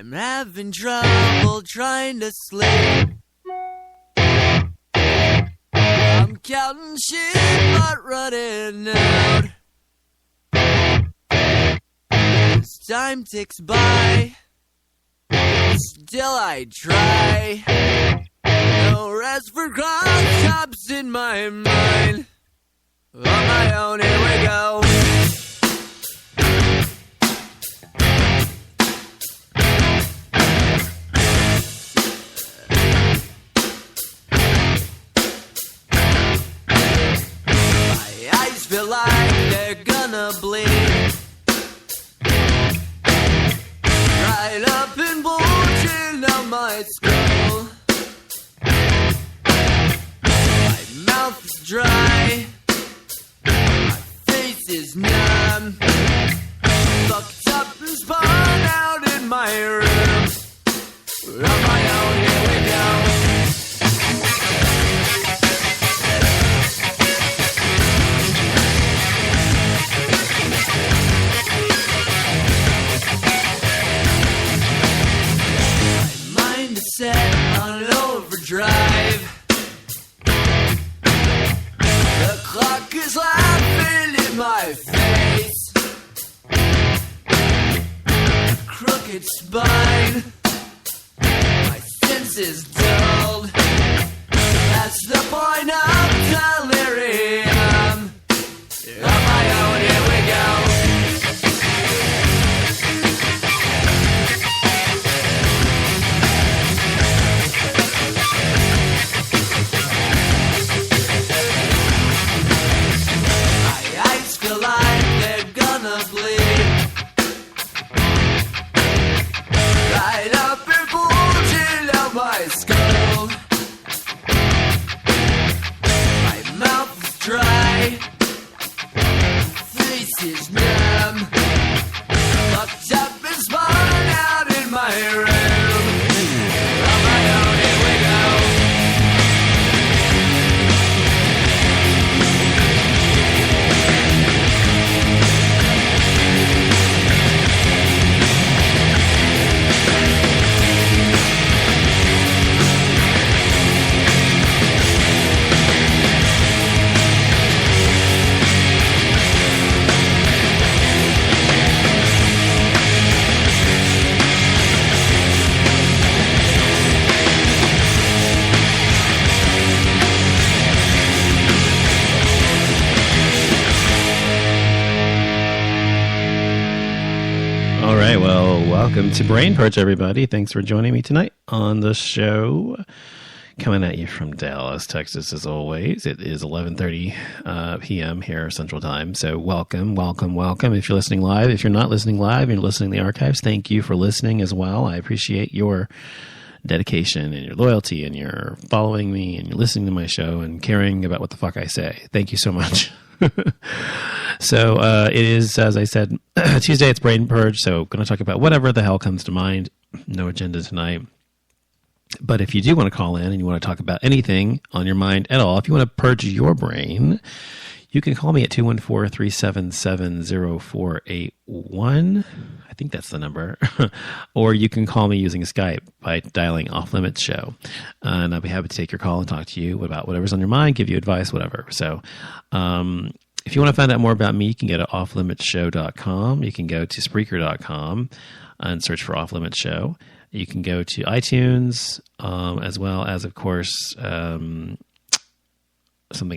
I'm having trouble trying to sleep. I'm counting sheep but running out. As time ticks by, still I try. No rest for cross-tops in my mind. On my own, here we go. My eyes feel like they're gonna bleed. Right up and bulging out my skull. My mouth is dry. My face is numb. Fucked up and spun out in my room. On my own, here we go. Set on overdrive. The clock is laughing in my face. Crooked spine. My senses dulled. That's the point of delirium. On my own, here we go. Welcome to Brain Purge, everybody. Thanks for joining me tonight on the show. Coming at you from Dallas, Texas, as always. It is 11:30 p.m. here Central Time. So welcome. If you're listening live, if you're not listening live and you're listening to the archives, thank you for listening as well. I appreciate your dedication and your loyalty and your following me and you're listening to my show and caring about what the fuck I say. Thank you so much. So it is, as I said, Tuesday, it's Brain Purge, so going to talk about whatever the hell comes to mind. No agenda tonight. But if you do want to call in and you want to talk about anything on your mind at all, if you want to purge your brain, you can call me at 214-377-0481. I think that's the number. Or you can call me using Skype by dialing Off Limits Show. And I'll be happy to take your call and talk to you about whatever's on your mind, give you advice, whatever. So if you want to find out more about me, you can go to offlimitshow.com. You can go to Spreaker.com and search for Off Limits Show. You can go to iTunes, as well as, of course, something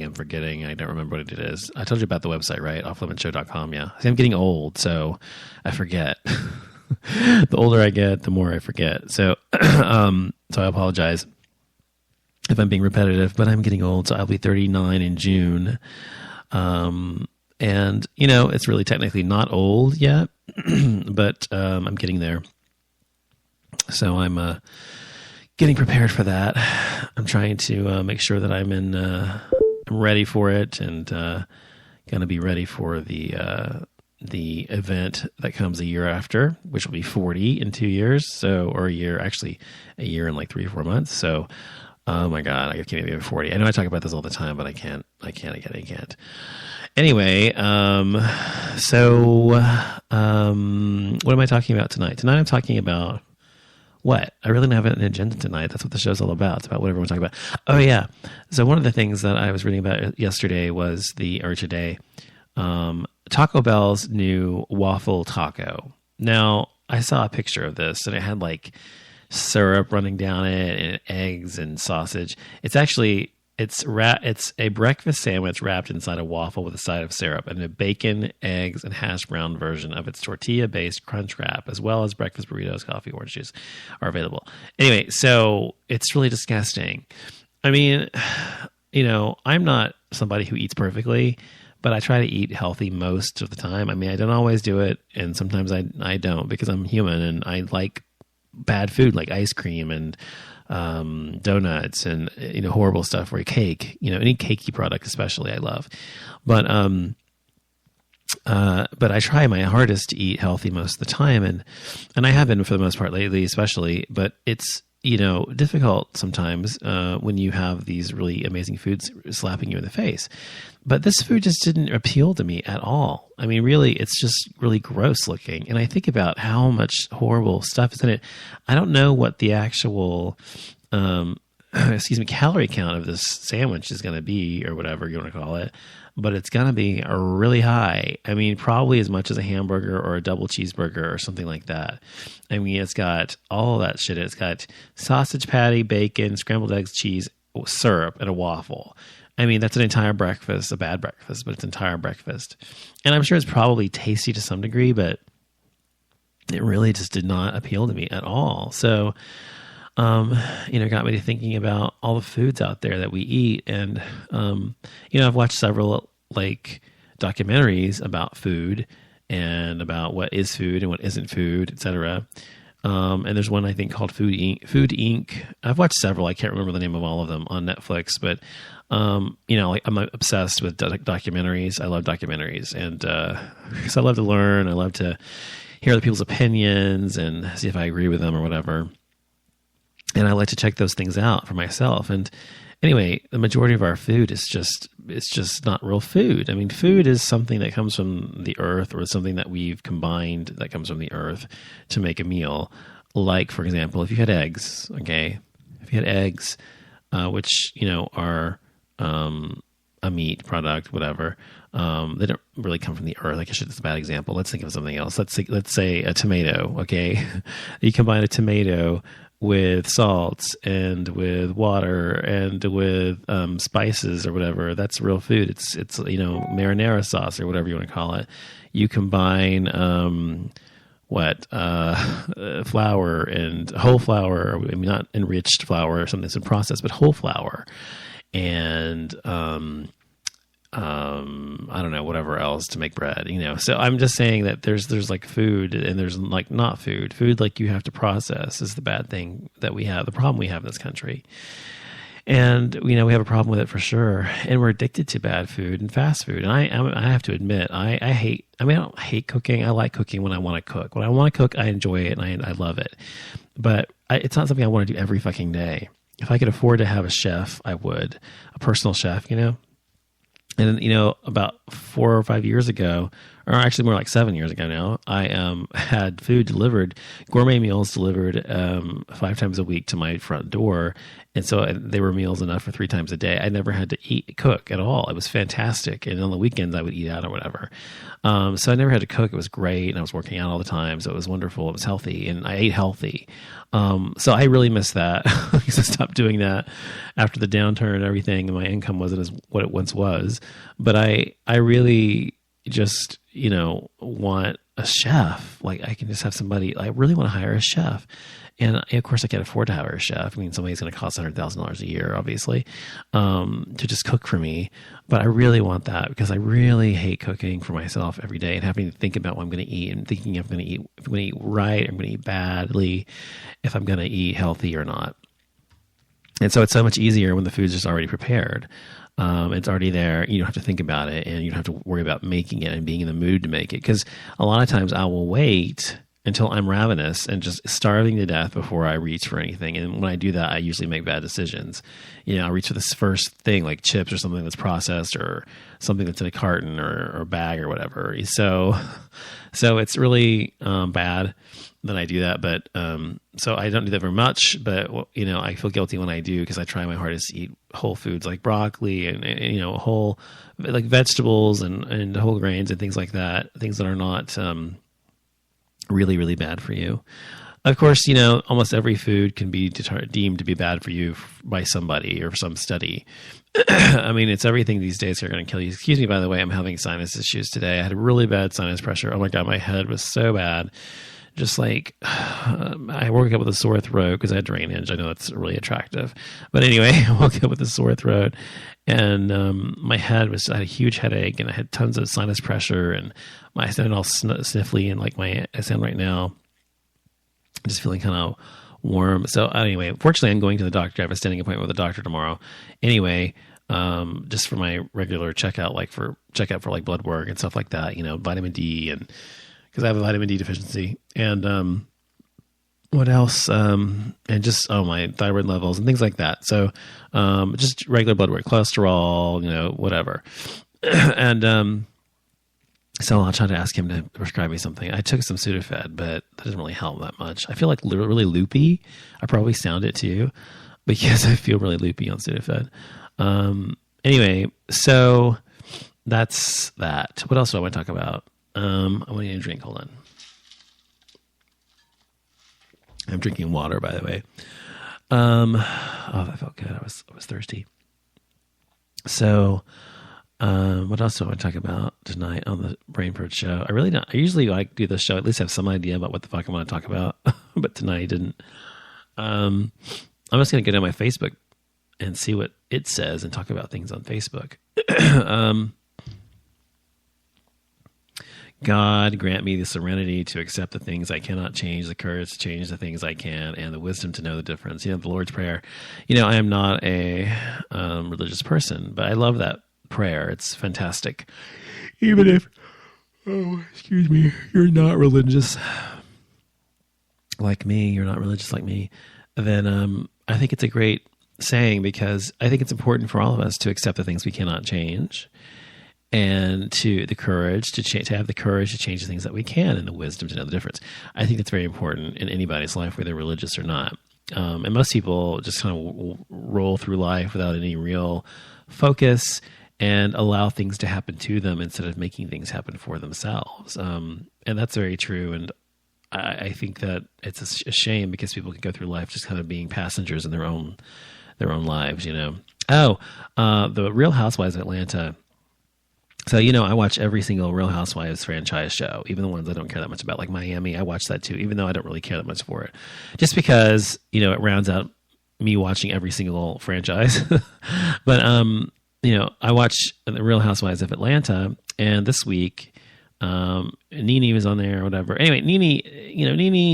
I'm forgetting. I don't remember what it is. I told you about the website, right? Offlimitshow.com, yeah. I'm getting old, so I forget. The older I get, the more I forget. So I apologize if I'm being repetitive, but I'm getting old, so I'll be 39 in June. And, you know, it's really technically not old yet, but I'm getting there. So I'm getting prepared for that. I'm trying to make sure that I'm ready for it and going to be ready for the event that comes a year after, which will be 40 in 2 years. So, or a year in like 3 or 4 months. So, oh my God, I can't be 40. I know I talk about this all the time, but I can't. Anyway, what am I talking about tonight? Tonight I'm talking about What? I really don't have an agenda tonight. That's what the show's all about. It's about what everyone's talking about. Oh, yeah. So one of the things that I was reading about yesterday was today, Taco Bell's new waffle taco. Now, I saw a picture of this, and it had like syrup running down it and eggs and sausage. It's actually... It's a breakfast sandwich wrapped inside a waffle with a side of syrup and a bacon, eggs, and hash brown version of its tortilla-based crunch wrap, as well as breakfast burritos, coffee, orange juice are available. Anyway, so it's really disgusting. I mean, I'm not somebody who eats perfectly, but I try to eat healthy most of the time. I mean, I don't always do it, and sometimes I don't because I'm human and I like bad food like ice cream and donuts and horrible stuff or cake, any cakey product especially I love, but I try my hardest to eat healthy most of the time, and I have been for the most part lately, especially, but it's difficult sometimes when you have these really amazing foods slapping you in the face. But this food just didn't appeal to me at all. I mean, really, it's just really gross looking. And I think about how much horrible stuff is in it. I don't know what the actual, calorie count of this sandwich is going to be, or whatever you want to call it. But it's going to be really high. I mean, probably as much as a hamburger or a double cheeseburger or something like that. I mean, it's got all that shit. It's got sausage patty, bacon, scrambled eggs, cheese, syrup, and a waffle. I mean, that's an entire breakfast, a bad breakfast, but it's an entire breakfast. And I'm sure it's probably tasty to some degree, but it really just did not appeal to me at all. So, it got me to thinking about all the foods out there that we eat. And, I've watched several documentaries about food and about what is food and what isn't food, etc. And there's one I think called Food Inc. I've watched several. I can't remember the name of all of them on Netflix, but I'm obsessed with documentaries. I love documentaries, and because I love to learn, I love to hear other people's opinions and see if I agree with them or whatever. And I like to check those things out for myself. And anyway, the majority of our food is just not real food. I mean, food is something that comes from the earth, or something that we've combined that comes from the earth to make a meal. Like, for example, if you had eggs, okay? If you had eggs, which, are a meat product, whatever, they don't really come from the earth. I guess that's a bad example. Let's think of something else. Let's say a tomato, okay? You combine a tomato with salts and with water and with spices or whatever. That's real food. It's marinara sauce or whatever you want to call it. You combine flour and whole flour. I mean, not enriched flour or something that's been processed, but whole flour, and I don't know, whatever else to make bread, So I'm just saying that there's like food and there's like not food. Food like you have to process is the bad thing that we have, the problem we have in this country. And, we have a problem with it for sure. And we're addicted to bad food and fast food. And I have to admit, I don't hate cooking. I like cooking when I want to cook. When I want to cook, I enjoy it and I love it. But it's not something I want to do every fucking day. If I could afford to have a chef, I would. A personal chef, And, about 4 or 5 years ago, or actually more like 7 years ago now, I had food delivered, gourmet meals delivered 5 times a week to my front door. And so they were meals enough for 3 times a day. I never had to cook at all. It was fantastic. And on the weekends, I would eat out or whatever. So I never had to cook. It was great. And I was working out all the time. So it was wonderful. It was healthy. And I ate healthy. So I really miss that because I stopped doing that after the downturn and everything. And my income wasn't as what it once was. But I really just, want a chef. Like I can just have somebody, I really want to hire a chef. And of course I can't afford to hire a chef. I mean, somebody's going to cost $100,000 a year, obviously, to just cook for me. But I really want that because I really hate cooking for myself every day and having to think about what I'm going to eat and thinking if I'm going to eat right, I'm going to eat badly, if I'm going to eat healthy or not. And so it's so much easier when the food's just already prepared. It's already there. You don't have to think about it, and you don't have to worry about making it and being in the mood to make it. Because a lot of times I will wait until I'm ravenous and just starving to death before I reach for anything. And when I do that, I usually make bad decisions. I'll reach for this first thing like chips or something that's processed or something that's in a carton or a bag or whatever. So it's really bad. that I do that, but so I don't do that very much. But I feel guilty when I do because I try my hardest to eat whole foods like broccoli and whole like vegetables and whole grains and things like that, things that are not really, really bad for you. Of course, almost every food can be deemed to be bad for you by somebody or some study. I mean, it's everything these days that are going to kill you. Excuse me, by the way, I'm having sinus issues today. I had really bad sinus pressure. Oh my God, my head was so bad. Just like, I woke up with a sore throat because I had drainage. I know that's really attractive. But anyway, I woke up with a sore throat and my head I had a huge headache and I had tons of sinus pressure and I sounded all sniffly and like I sound right now. Just feeling kind of warm. So anyway, fortunately, I'm going to the doctor. I have a standing appointment with the doctor tomorrow. Anyway, just for my regular checkout, for like blood work and stuff like that, vitamin D, and because I have a vitamin D deficiency, and what else? And just my thyroid levels and things like that. So just regular blood work, cholesterol, whatever. And so I'll try to ask him to prescribe me something. I took some Sudafed, but that doesn't really help that much. I feel like really loopy. I probably sound it too, because I feel really loopy on Sudafed. Anyway, so that's that. What else do I want to talk about? I want to need a drink. Hold on. I'm drinking water, by the way. That felt good. I was thirsty. So, what else do I want to talk about tonight on the Brain Purge show? I usually like do this show, at least have some idea about what the fuck I want to talk about, but tonight I didn't. I'm just going to go to my Facebook and see what it says and talk about things on Facebook. God grant me the serenity to accept the things I cannot change, the courage to change the things I can, and the wisdom to know the difference. The Lord's Prayer. I am not a religious person, but I love that prayer. It's fantastic. Even if, excuse me, you're not religious like me, then I think it's a great saying, because I think it's important for all of us to accept the things we cannot change, and to have the courage to change the things that we can, and the wisdom to know the difference. I think that's very important in anybody's life, whether religious or not. And most people just kind of roll through life without any real focus and allow things to happen to them instead of making things happen for themselves. And that's very true. And I think that it's a shame, because people can go through life just kind of being passengers in their own lives, the Real Housewives of Atlanta. So, I watch every single Real Housewives franchise show, even the ones I don't care that much about, like Miami. I watch that too, even though I don't really care that much for it, just because, it rounds out me watching every single franchise. But, I watch the Real Housewives of Atlanta, and this week, Nene was on there or whatever. Anyway, Nene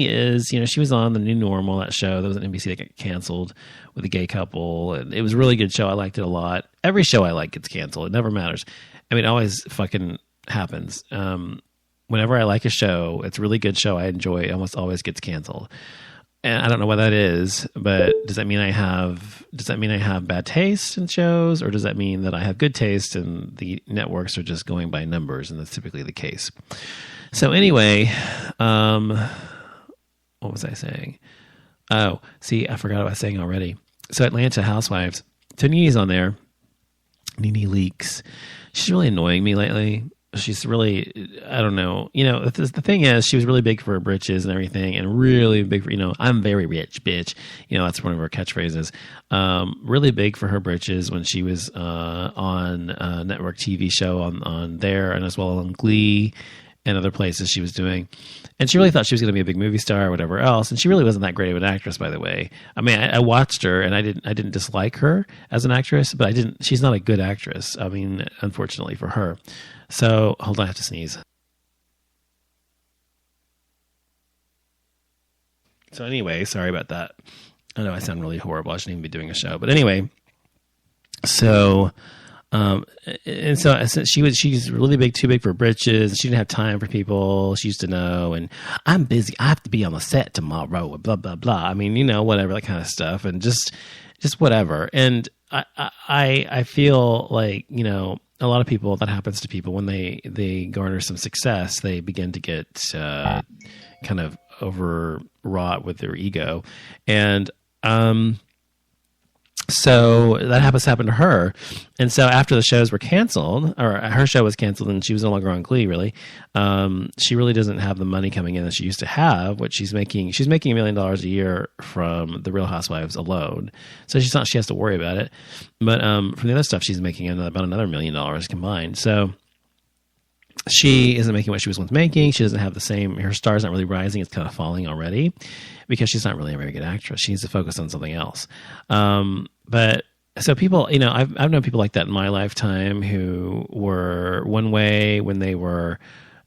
is, she was on The New Normal, that show that was on NBC that got canceled with a gay couple. And it was a really good show. I liked it a lot. Every show I like gets canceled. It never matters. I mean, it always fucking happens. Whenever I like a show, it's a really good show I enjoy, it almost always gets canceled. And I don't know what that is, but does that mean I have bad taste in shows, or does that mean that I have good taste and the networks are just going by numbers? And that's typically the case. So anyway, what was I saying? Oh, see, I forgot what I was saying already. So Atlanta Housewives, Tony's on there. Nene Leakes. She's really annoying me lately. She's really, I don't know. The thing is, she was really big for her britches and everything, and really big for, I'm very rich, bitch. That's one of her catchphrases. Really big for her britches when she was on a network TV show on there, and as well on Glee and other places she was doing. And she really thought she was going to be a big movie star or whatever else. And she really wasn't that great of an actress, by the way. I mean, I watched her, and I didn't dislike her as an actress, but she's not a good actress. I mean, unfortunately for her. So, hold on, I have to sneeze. So anyway, sorry about that. I know I sound really horrible. I shouldn't even be doing a show. But anyway, so... and so she's really big, too big for britches. She didn't have time for people. She used to know, and I'm busy. I have to be on the set tomorrow, blah, blah, blah. I mean, whatever, that kind of stuff, and just whatever. And I feel like, a lot of people, that happens to people when they garner some success, they begin to get kind of overwrought with their ego. And so that happened to her. And so after the shows were canceled, or her show was canceled and she was no longer on Glee, really, she really doesn't have the money coming in that she used to have, which she's making $1 million a year from The Real Housewives alone. So she has to worry about it. But from the other stuff, she's making about another $1 million combined. So she isn't making what she was once making. She doesn't have her star's not really rising. It's kind of falling already because she's not really a very good actress. She needs to focus on something else. But so people, I've known people like that in my lifetime who were one way when they were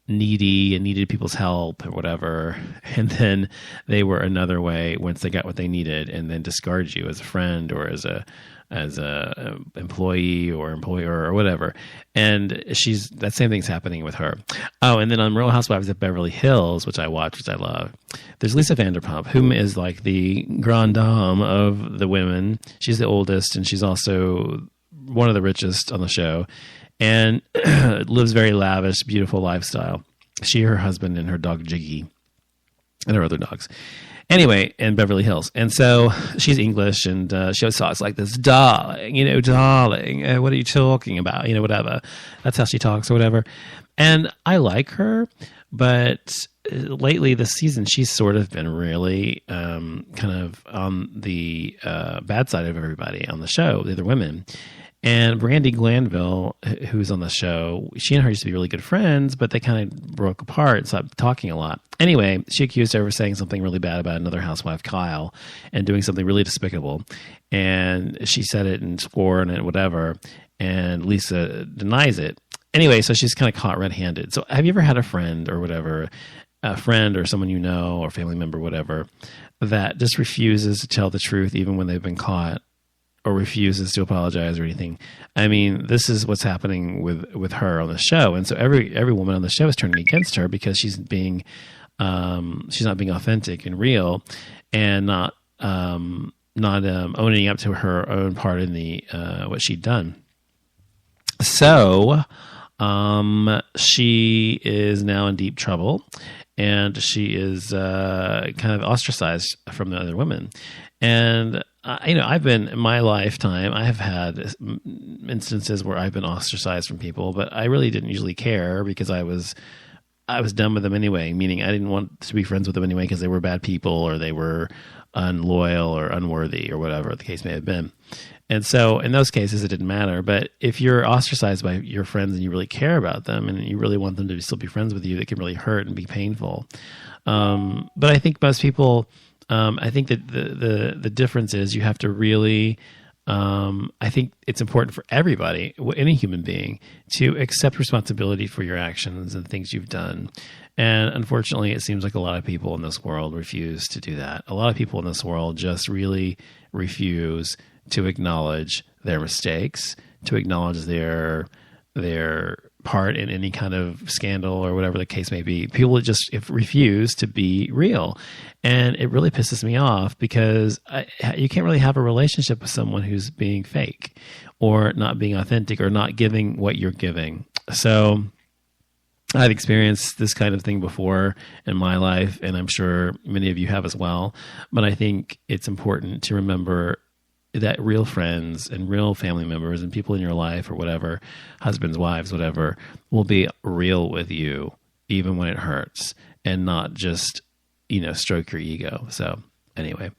needy and needed people's help or whatever. And then they were another way once they got what they needed and then discard you as a friend or as a employee or employer or whatever. And that same thing's happening with her. Oh, and then on Real Housewives of Beverly Hills, which I watch, which I love, there's Lisa Vanderpump, whom is like the grande dame of the women. She's the oldest and she's also one of the richest on the show and lives very lavish, beautiful lifestyle. She, her husband, and her dog Jiggy and her other dogs. Anyway, in Beverly Hills. And so she's English and she always talks like this, darling, what are you talking about? Whatever. That's how she talks or whatever. And I like her, but lately this season, she's sort of been really kind of on the bad side of everybody on the show, the other women. And Brandi Glanville, who's on the show, she and her used to be really good friends, but they kind of broke apart and stopped talking a lot. Anyway, she accused her of saying something really bad about another housewife, Kyle, and doing something really despicable. And she said it and swore and whatever, and Lisa denies it. Anyway, so she's kind of caught red-handed. So have you ever had a friend or whatever, a friend or someone you know or family member, whatever, that just refuses to tell the truth even when they've been caught? Or refuses to apologize or anything. I mean, this is what's happening with her on the show, and so every woman on the show is turning against her because she's not being authentic and real, and not owning up to her own part in the what she'd done. So she is now in deep trouble, and she is kind of ostracized from the other women, and. I've been in my lifetime, I have had instances where I've been ostracized from people, but I really didn't usually care because I was done with them anyway, meaning I didn't want to be friends with them anyway because they were bad people or they were unloyal or unworthy or whatever the case may have been. And so in those cases, it didn't matter. But if you're ostracized by your friends and you really care about them and you really want them to still be friends with you, that can really hurt and be painful. But I think most people... I think that the difference is you have to really, I think it's important for everybody, any human being, to accept responsibility for your actions and things you've done. And unfortunately, it seems like a lot of people in this world refuse to do that. A lot of people in this world just really refuse to acknowledge their mistakes, to acknowledge their part in any kind of scandal or whatever the case may be. People just refuse to be real. And it really pisses me off because you can't really have a relationship with someone who's being fake or not being authentic or not giving what you're giving. So I've experienced this kind of thing before in my life, and I'm sure many of you have as well. But I think it's important to remember that real friends and real family members and people in your life or whatever, husbands, wives, whatever, will be real with you even when it hurts and not just, stroke your ego. So anyway,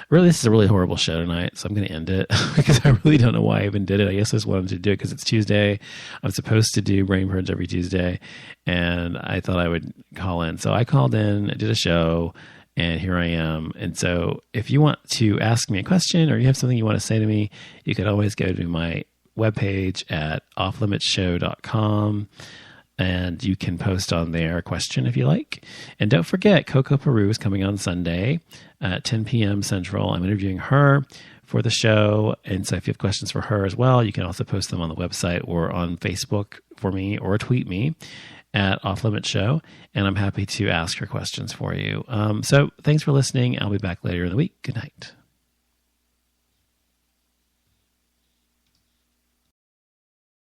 really, this is a really horrible show tonight, so I'm going to end it because I really don't know why I even did it. I guess I just wanted to do it because it's Tuesday. I'm supposed to do Brain Purge every Tuesday, and I thought I would call in. So I called in, I did a show, and here I am. And so if you want to ask me a question or you have something you want to say to me, you can always go to my webpage at offlimitshow.com. And you can post on there a question if you like. And don't forget, Coco Peru is coming on Sunday at 10 p.m. Central. I'm interviewing her for the show. And so if you have questions for her as well, you can also post them on the website or on Facebook for me or tweet me at Off Limits Show. And I'm happy to ask her questions for you. So thanks for listening. I'll be back later in the week. Good night.